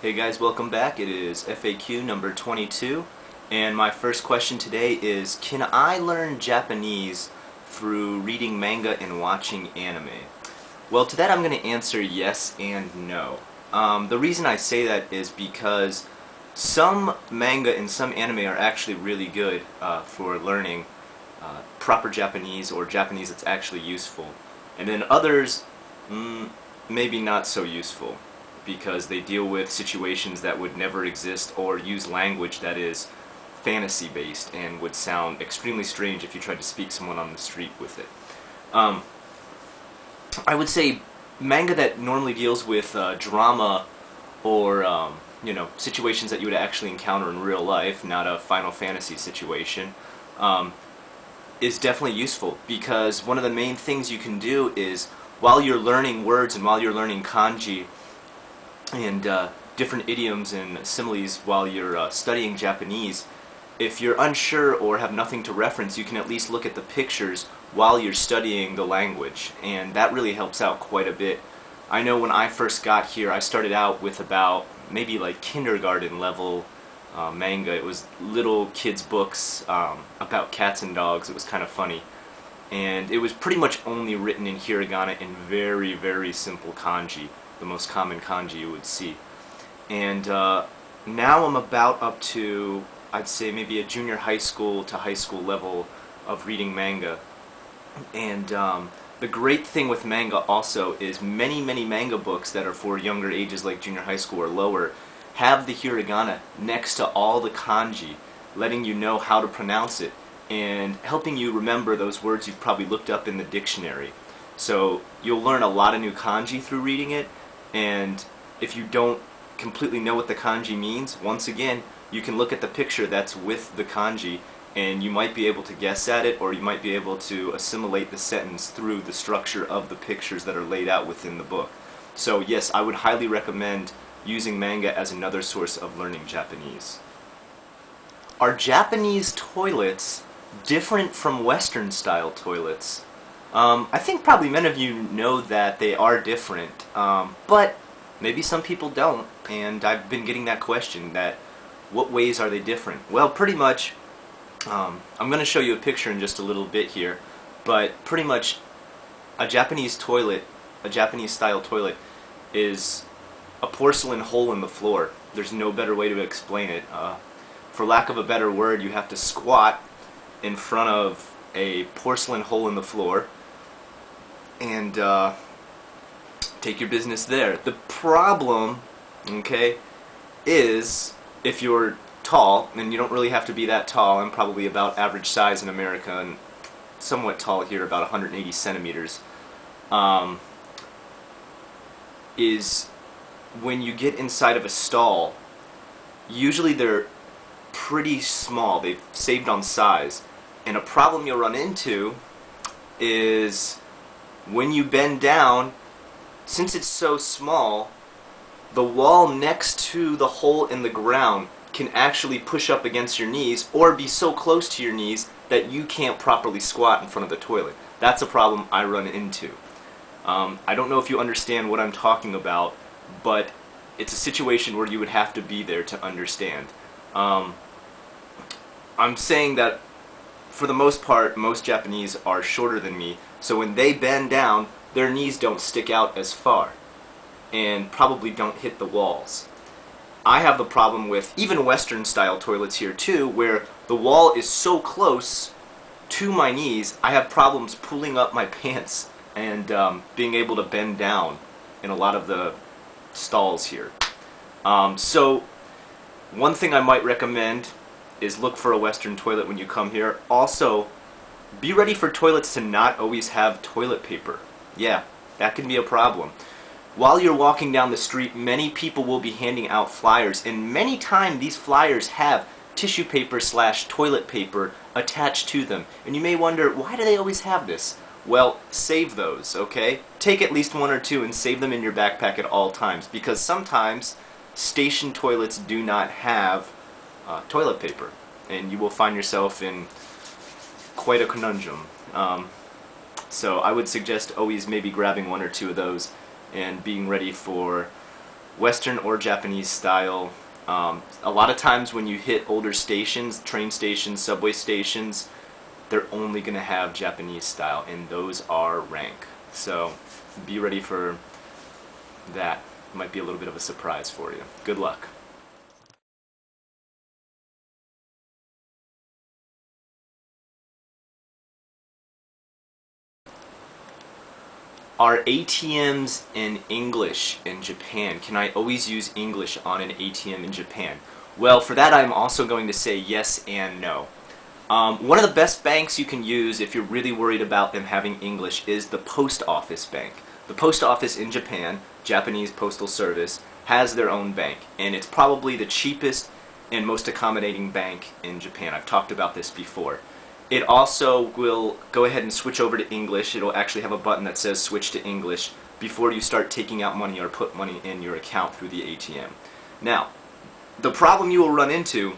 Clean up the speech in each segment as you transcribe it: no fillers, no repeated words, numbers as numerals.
Hey guys, welcome back. It is FAQ number 22, and my first question today is, can I learn Japanese through reading manga and watching anime? Well, to that I'm going to answer yes and no. The reason I say that is because some manga and some anime are actually really good for learning proper Japanese, or Japanese that's actually useful, and then others maybe not so useful, because they deal with situations that would never exist or use language that is fantasy based and would sound extremely strange if you tried to speak someone on the street with it. I would say manga that normally deals with drama or situations that you would actually encounter in real life, not a Final Fantasy situation, is definitely useful, because one of the main things you can do is, while you're learning words and while you're learning kanji and different idioms and similes while you're studying Japanese, if you're unsure or have nothing to reference, you can at least look at the pictures while you're studying the language, and that really helps out quite a bit. I know when I first got here, I started out with about maybe like kindergarten level manga. It was little kids books about cats and dogs. It was kind of funny, and it was pretty much only written in hiragana in very, very simple kanji, the most common kanji you would see. And now I'm about up to, I'd say, maybe a junior high school to high school level of reading manga. And the great thing with manga also is many manga books that are for younger ages, like junior high school or lower, have the hiragana next to all the kanji, letting you know how to pronounce it and helping you remember those words you've probably looked up in the dictionary. So you'll learn a lot of new kanji through reading it, and if you don't completely know what the kanji means, once again, you can look at the picture that's with the kanji, and you might be able to guess at it, or you might be able to assimilate the sentence through the structure of the pictures that are laid out within the book. So yes, I would highly recommend using manga as another source of learning Japanese. Are Japanese toilets different from Western style toilets? I think probably many of you know that they are different, but maybe some people don't, and I've been getting that question, that what ways are they different? Well, pretty much, I'm going to show you a picture in just a little bit here, but pretty much a Japanese toilet, a Japanese style toilet, is a porcelain hole in the floor. There's no better way to explain it. For lack of a better word, you have to squat in front of a porcelain hole in the floor and take your business there. The problem, okay, is if you're tall, and you don't really have to be that tall. I'm probably about average size in America and somewhat tall here, about 180 centimeters, is when you get inside of a stall, usually they're pretty small. They've saved on size, and a problem you'll run into is when you bend down, since it's so small, the wall next to the hole in the ground can actually push up against your knees or be so close to your knees that you can't properly squat in front of the toilet. That's a problem I run into. I don't know if you understand what I'm talking about, but it's a situation where you would have to be there to understand. I'm saying that for the most part, most Japanese are shorter than me, so when they bend down, their knees don't stick out as far and probably don't hit the walls. I have the problem with even Western style toilets here too, where the wall is so close to my knees, I have problems pulling up my pants and being able to bend down in a lot of the stalls here. So one thing I might recommend is look for a Western toilet when you come here. Also, be ready for toilets to not always have toilet paper. Yeah, that can be a problem. While you're walking down the street, many people will be handing out flyers, and many times these flyers have tissue paper / toilet paper attached to them. And you may wonder, why do they always have this? Well, save those, okay? Take at least one or two and save them in your backpack at all times, because sometimes station toilets do not have toilet paper, and you will find yourself in quite a conundrum. So I would suggest always maybe grabbing one or two of those and being ready for Western or Japanese style. A lot of times when you hit older stations, train stations, subway stations, they're only going to have Japanese style, and those are rank. So be ready for that. Might be a little bit of a surprise for you. Good luck. Are ATMs in English in Japan? Can I always use English on an ATM in Japan? Well, for that I'm also going to say yes and no. One of the best banks you can use if you're really worried about them having English is the post office bank. The post office in Japan, Japanese Postal Service, has their own bank, and it's probably the cheapest and most accommodating bank in Japan. I've talked about this before. It also will go ahead and switch over to English. It'll actually have a button that says switch to English before you start taking out money or put money in your account through the ATM. Now, the problem you will run into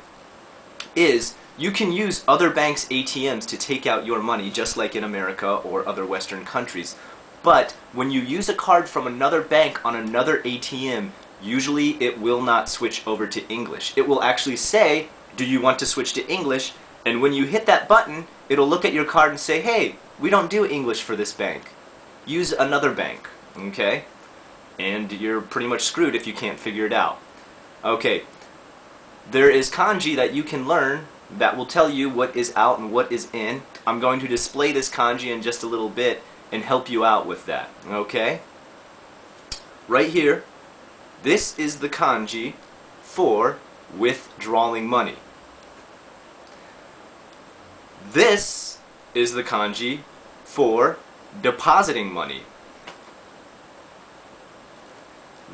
is you can use other banks' ATMs to take out your money just like in America or other Western countries. But when you use a card from another bank on another ATM, usually it will not switch over to English. It will actually say, do you want to switch to English? And when you hit that button, it'll look at your card and say, hey, we don't do English for this bank. Use another bank, okay? And you're pretty much screwed if you can't figure it out. Okay, there is kanji that you can learn that will tell you what is out and what is in. I'm going to display this kanji in just a little bit and help you out with that, okay? Right here, this is the kanji for withdrawing money. This is the kanji for depositing money.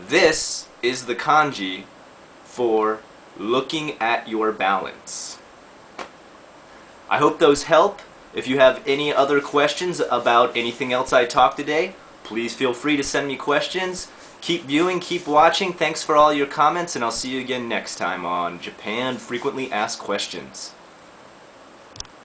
This is the kanji for looking at your balance. I hope those help. If you have any other questions about anything else I talked today, please feel free to send me questions. Keep viewing, keep watching. Thanks for all your comments, and I'll see you again next time on Japan Frequently Asked Questions.